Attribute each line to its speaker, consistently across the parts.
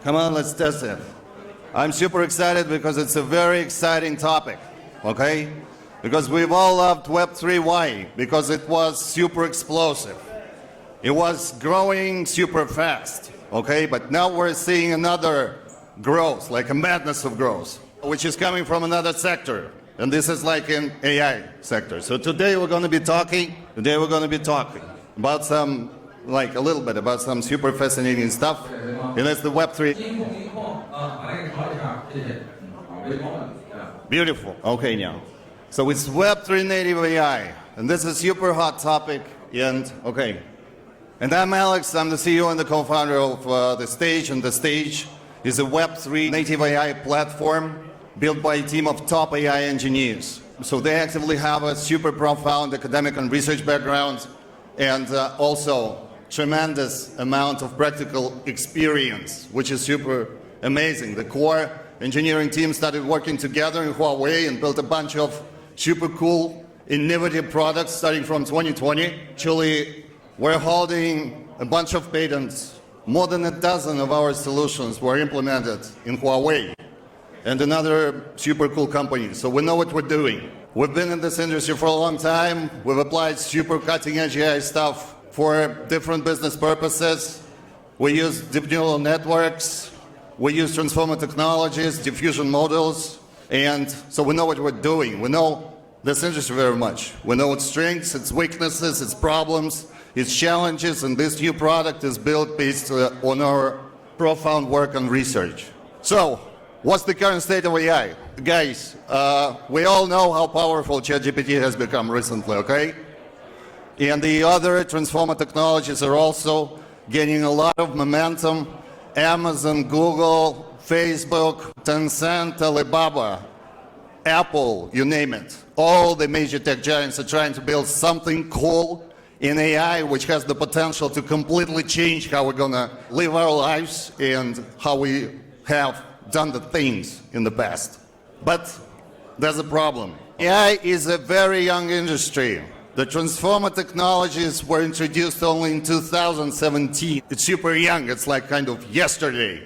Speaker 1: Come on, let's test it. I'm super excited because it's a very exciting topic, okay? Because we've all loved Web3. Why? Because it was super explosive. It was growing super fast, okay? But now we're seeing another growth, like a madness of growth, which is coming from another sector. And this is like in AI sector. So today we're going to be talking about some, like a little bit about some super fascinating stuff. And it's the Web3. Beautiful. Okay, now. So it's Web3 native AI. And this is a super hot topic. And okay. And I'm Alex. I'm the CEO and the co-founder of TheSTAGE. And TheSTAGE is a Web3 native AI platform built by a team of top AI engineers. So they actively have a super profound academic and research background and also tremendous amount of practical experience, which is super amazing. The core engineering team started working together in Huawei and built a bunch of super cool, innovative products starting from 2020. Actually, we're holding a bunch of patents. More than a dozen of our solutions were implemented in Huawei and another super cool company. So we know what we're doing. We've been in this industry for a long time. We've applied super cutting-edge AI stuff for different business purposes. We use deep neural networks. We use transformer technologies, diffusion models. And so we know what we're doing. We know this industry very much. We know its strengths, its weaknesses, its problems, its challenges. And this new product is built based on our profound work and research. So, what's the current state of AI? Guys, we all know how powerful ChatGPT has become recently, okay? And the other transformer technologies are also gaining a lot of momentum. Amazon, Google, Facebook, Tencent, Alibaba, Apple, you name it. All the major tech giants are trying to build something cool in AI which has the potential to completely change how we're gonna live our lives and how we have done the things in the past. But there's a problem. AI is a very young industry. The transformer technologies were introduced only in 2017. It's super young. It's like kind of yesterday.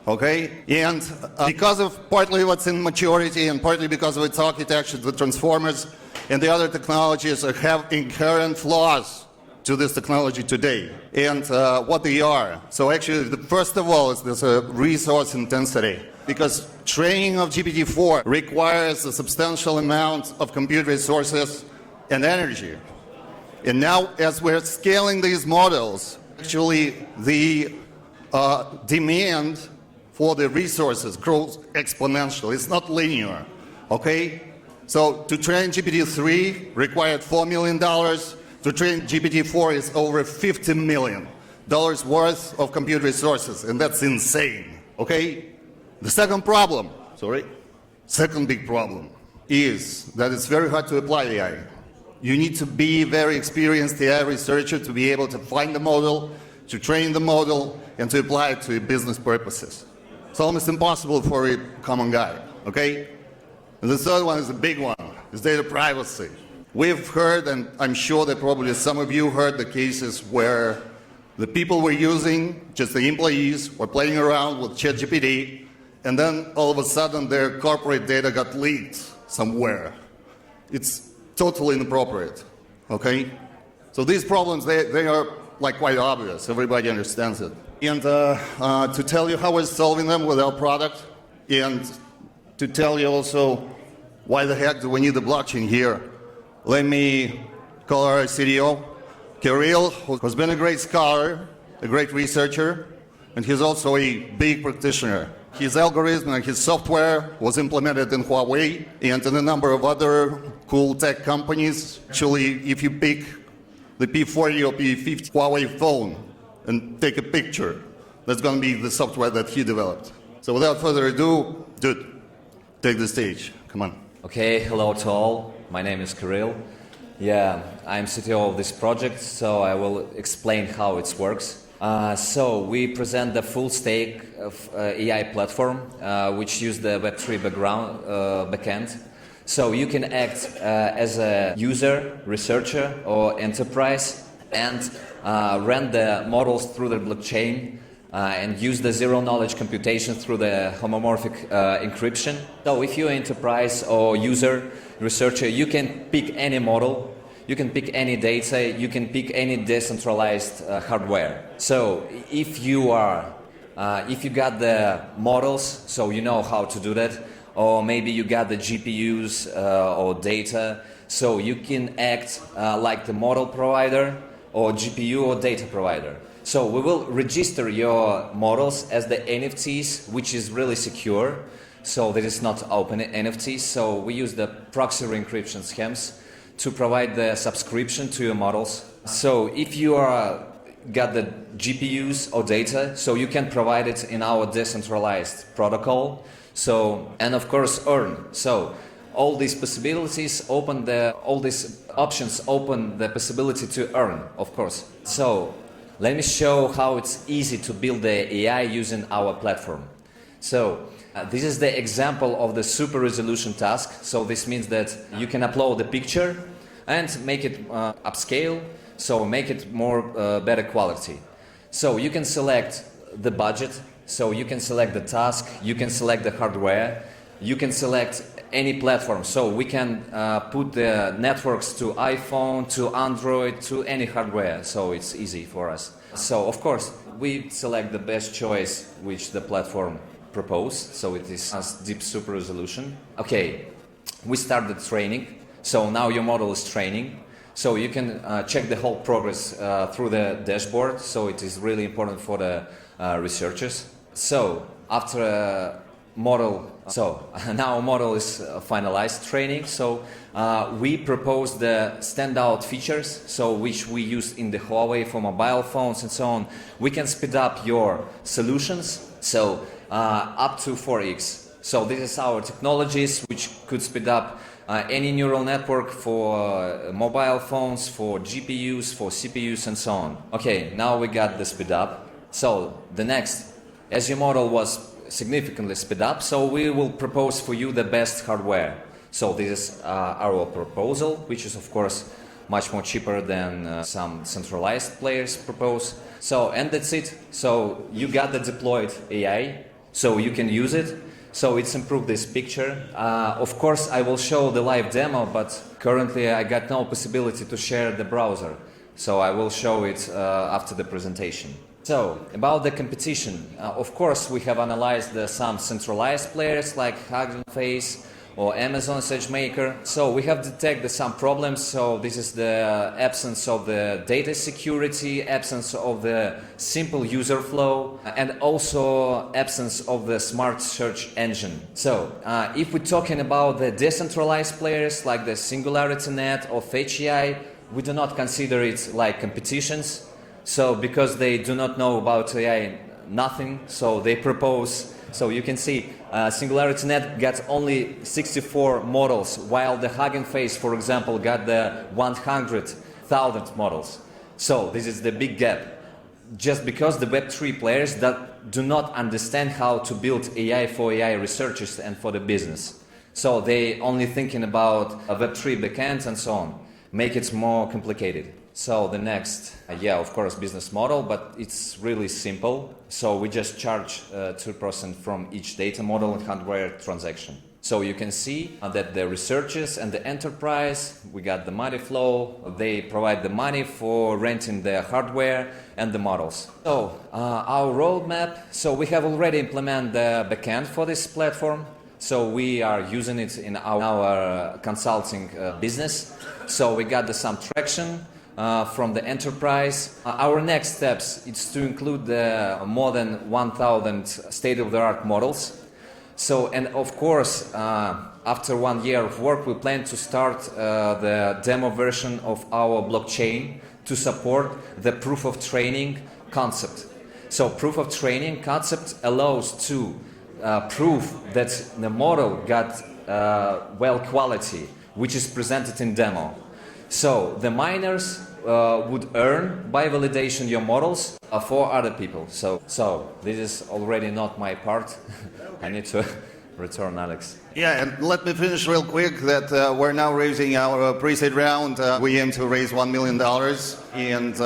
Speaker 1: Okay? And because of partly what's in maturity and partly because of its architecture, the transformers and the other technologies have inherent flaws to this technology today and what they are. So actually, first of all, is this resource intensity, because training of GPT-4 requires a substantial amount of compute resources and energy. And now, as we're scaling these models, actually the demand for the resources grows exponentially. It's not linear, okay? So to train GPT-3 required $4 million. To train GPT-4 is over $50 million worth of compute resources, and that's insane, okay? The second big problem is that it's very hard to apply AI. You need to be a very experienced AI researcher to be able to find the model, to train the model, and to apply it to business purposes. It's almost impossible for a common guy, okay? And the third one is a big one, is data privacy. We've heard, and I'm sure that probably some of you heard the cases where the people were using, just the employees, were playing around with ChatGPT, and then all of a sudden their corporate data got leaked somewhere. It's totally inappropriate, okay? So these problems, they are like quite obvious. Everybody understands it. And to tell you how we're solving them with our product, and to tell you also why the heck do we need the blockchain here, let me call our CTO, Krill, who's been a great scholar, a great researcher, and he's also a big practitioner. His algorithm and his software was implemented in Huawei and in a number of other cool tech companies. Actually, if you pick the P40 or P50 Huawei phone and take a picture, that's going to be the software that he developed. So without further ado, dude, take the stage. Come on.
Speaker 2: Okay, hello to all. My name is Krill. Yeah, I'm CTO of this project, so I will explain how it works. So we present the full stack of AI platform, which use the Web3 backend. So you can act as a user, researcher, or enterprise and run the models through the blockchain and use the zero-knowledge computation through the homomorphic encryption. So if you're enterprise or user, researcher, you can pick any model, you can pick any data, you can pick any decentralized hardware. So if you got the models, so you know how to do that, or maybe you got the GPUs or data, so you can act like the model provider or GPU or data provider. So we will register your models as the NFTs, which is really secure. So this is not open NFTs. So we use the proxy encryption schemes to provide the subscription to your models. So if you got the GPUs or data, so you can provide it in our decentralized protocol. So, and of course earn. So all these possibilities all these options open the possibility to earn, of course. So let me show how it's easy to build the AI using our platform. So this is the example of the super resolution task. So this means that you can upload the picture and make it upscale, so make it more better quality. So you can select the budget, so you can select the task, you can select the hardware, you can select any platform. So we can put the networks to iPhone, to Android, to any hardware. So it's easy for us. So of course, we select the best choice which the platform proposed. So it is deep super resolution. Okay, we start the training. So now your model is training. So you can check the whole progress through the dashboard. So it is really important for the researchers. So after model, so now model is finalized training. So we propose the standout features, so which we use in the Huawei for mobile phones and so on. We can speed up your solutions, so up to 4x. So this is our technologies which could speed up any neural network for mobile phones, for GPUs, for CPUs and so on. Okay, now we got the speed up. So the next, as your model was significantly speed up, so we will propose for you the best hardware. So this is our proposal, which is of course much more cheaper than some centralized players propose. So, and that's it. So you got the deployed AI, so you can use it. So it's improved this picture. Of course, I will show the live demo, but currently I got no possibility to share the browser. So I will show it after the presentation. So, about the competition, of course we have analyzed some centralized players like Hugging Face or Amazon SageMaker. So we have detected some problems. So this is the absence of the data security, absence of the simple user flow, and also absence of the smart search engine. So if we're talking about the decentralized players like the SingularityNet or Fetch.AI, we do not consider it like competitions. So because they do not know about AI nothing, so they propose. So you can see SingularityNet got only 64 models, while the Hugging Face, for example, got the 100,000 models. So this is the big gap. Just because the Web3 players that do not understand how to build AI for AI researchers and for the business. So they only thinking about a Web3 backend and so on. Make it more complicated. So the next, of course, business model, but it's really simple. So we just charge 2% from each data model and hardware transaction. So you can see that the researchers and the enterprise, we got the money flow, they provide the money for renting the hardware and the models. So our roadmap, so we have already implemented the backend for this platform. So we are using it in our consulting business. So we got some traction from the enterprise. Our next steps is to include the more than 1,000 state-of-the-art models. So, and of course, after 1 year of work, we plan to start the demo version of our blockchain to support the proof of training concept. So proof of training concept allows to prove that the model got well quality, which is presented in demo. So the miners would earn by validation your models for other people. So this is already not my part. I need to return, Alex.
Speaker 1: Yeah, and let me finish real quick that we're now raising our pre-seed round. We aim to raise $1 million. And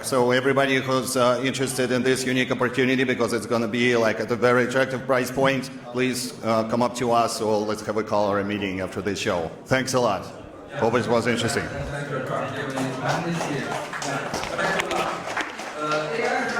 Speaker 1: so everybody who's interested in this unique opportunity, because it's going to be like at a very attractive price point, please come up to us or let's have a call or a meeting after this show. Thanks a lot. Hope it was interesting.
Speaker 3: AI